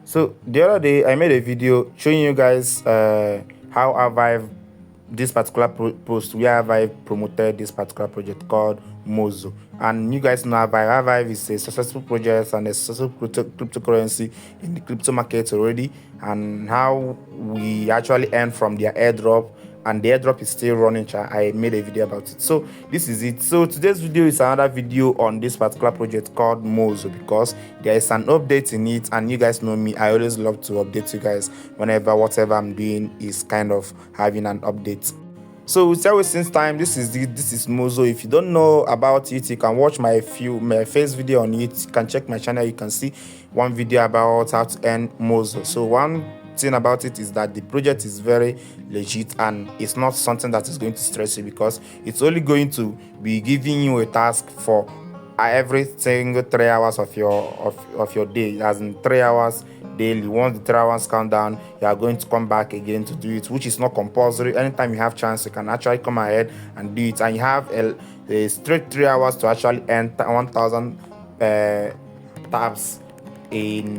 So the other day I made a video showing you guys how Avive this particular post where Avive promoted this particular project called Mozo. And you guys know Avive. Avive is a successful project and a successful cryptocurrency in the crypto market already, and how we actually earn from their airdrop, and the airdrop is still running. I made a video about it, so this is it. So today's video is another video on this particular project called Mozo, because there is an update in it, and you guys know me, I always love to update you guys whenever whatever I'm doing is kind of having an update. So without wasting time, this is Mozo. If you don't know about it, you can watch my first video on it. You can check my channel. You can see one video about how to earn Mozo. So one thing about it is that the project is very legit, and it's not something that is going to stress you, because it's only going to be giving you a task for every single 3 hours of your day, as in 3 hours daily. Once the 3 hours count down, you are going to come back again to do it, which is not compulsory. Anytime you have chance, you can actually come ahead and do it, and you have a straight 3 hours to actually earn 1000 tabs in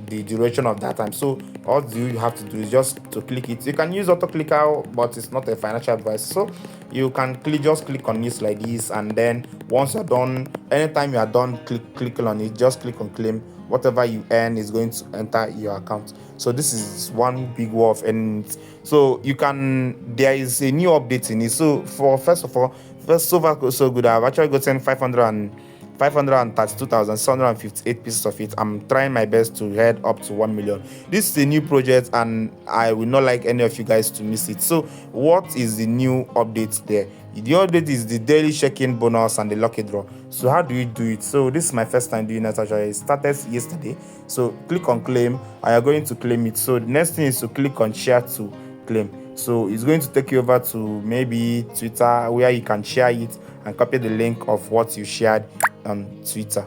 the duration of that time. So all you have to do is just to click it. You can use auto clicker, but it's not a financial advice. So you can just click on this like this, and then once you're done, anytime you are done clicking on it, just click on claim. Whatever you earn is going to enter your account. So this is one big way of earning it. So you can, there is a new update in it. So for first of all, so far so good. I've actually gotten 532,758 pieces of it. I'm trying my best to head up to 1 million. This is a new project, and I will not like any of you guys to miss it. So what is the new update there? The update is the daily check-in bonus and the lucky draw. So how do you do it? So this is my first time doing it. Actually, it started yesterday. So click on claim, and you're going to claim it. So the next thing is to click on share to claim. So it's going to take you over to maybe Twitter, where you can share it and copy the link of what you shared on Twitter.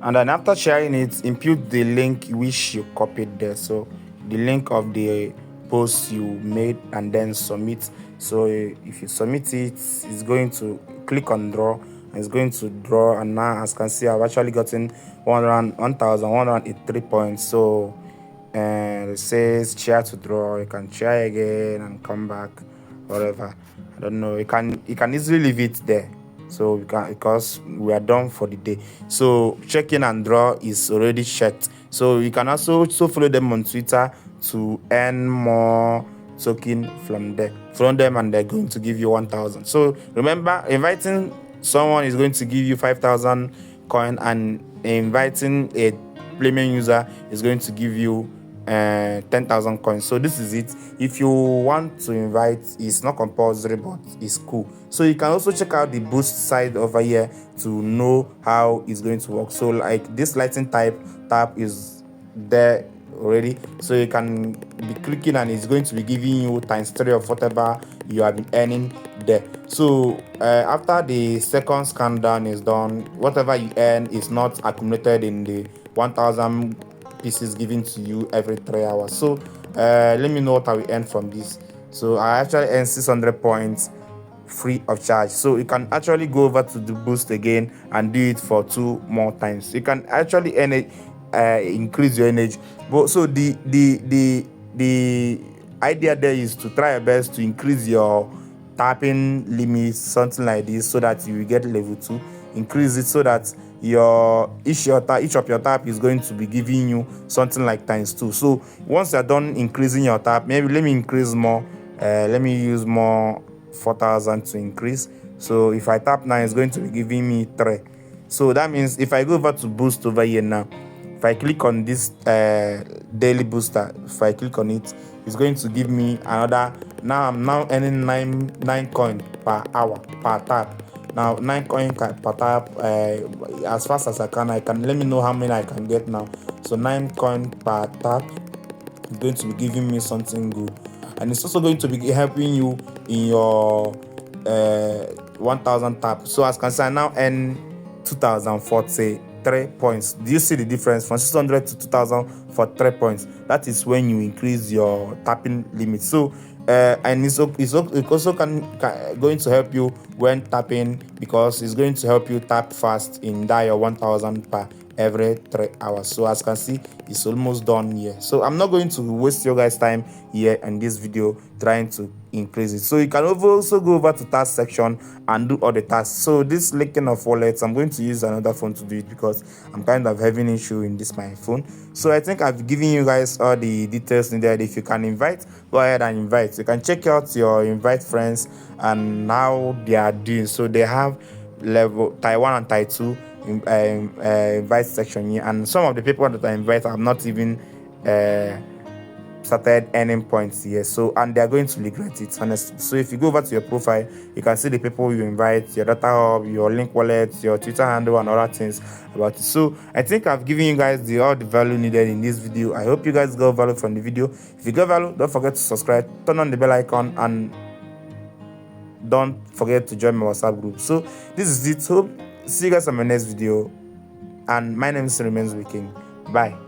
And then after sharing it, input the link which you copied there. So the link of the post you made, and then submit. So if you submit it, it's going to click on draw, and it's going to draw. And now, as you can see, I've actually gotten 1,183 points. So it says share to draw. You can try again and come back, whatever. I don't know. You can easily leave it there. So we can, because we are done for the day. So check-in and draw is already checked. So you can also follow them on Twitter to earn more token from them, and they're going to give you 1,000. So remember, inviting someone is going to give you 5,000 coin, and inviting a premium user is going to give you 10,000 coins. So this is it. If you want to invite, it's not compulsory, but it's cool. So you can also check out the boost side over here to know how it's going to work. So like this lighting tab is there already, so you can be clicking, and it's going to be giving you ×3 of whatever you have been earning there. So after the second scan down is done, whatever you earn is not accumulated in the 1,000 pieces given to you every 3 hours. So let me know what I will earn from this. So I actually earn 600 points free of charge. So you can actually go over to the boost again and do it for 2 more times. You can actually earn it, increase your energy. But so the idea there is to try your best to increase your tapping limit, something like this, so that you will get level 2. Increase it so that each of your tap is going to be giving you something like ×2. So once you're done increasing your tap, maybe let me increase more. Let me use more 4,000 to increase. So if I tap now, it's going to be giving me 3. So that means if I go over to boost over here now, if I click on this daily booster, if I click on it, it's going to give me another. Now I'm now earning 9 coin per hour per tap. Now 9 coin per tap. As fast as I can let me know how many I can get now. So 9 coin per tap is going to be giving me something good, and it's also going to be helping you in your 1,000 tap. So as you can see, I now earn 2,043 points. Do you see the difference from 600 to 2,000 for 3 points? That is when you increase your tapping limit. So and it's also going to help you when tapping, because it's going to help you tap fast in that your 1,000 per every 3 hours. So as you can see, it's almost done here. So I'm not going to waste your guys time here in this video trying to increase it. So you can also go over to task section and do all the tasks. So this linking of wallets, I'm going to use another phone to do it because I'm kind of having an issue in this my phone. So I think I've given you guys all the details needed. If you can invite, go ahead and invite. You can check out your invite friends and how they are doing. So they have level Tier 1 and Tier 2 invite section here, and some of the people that I invite have not even started earning points here, so and they are going to regret it, honestly. So if you go over to your profile, you can see the people you invite, your data hub, your link wallet, your Twitter handle, and other things about it. So I think I've given you guys all the value needed in this video. I hope you guys got value from the video. If you got value, don't forget to subscribe, turn on the bell icon, and don't forget to join my WhatsApp group. So this is it. Hope see you guys on my next video, and my name is Remains Wiking. Bye.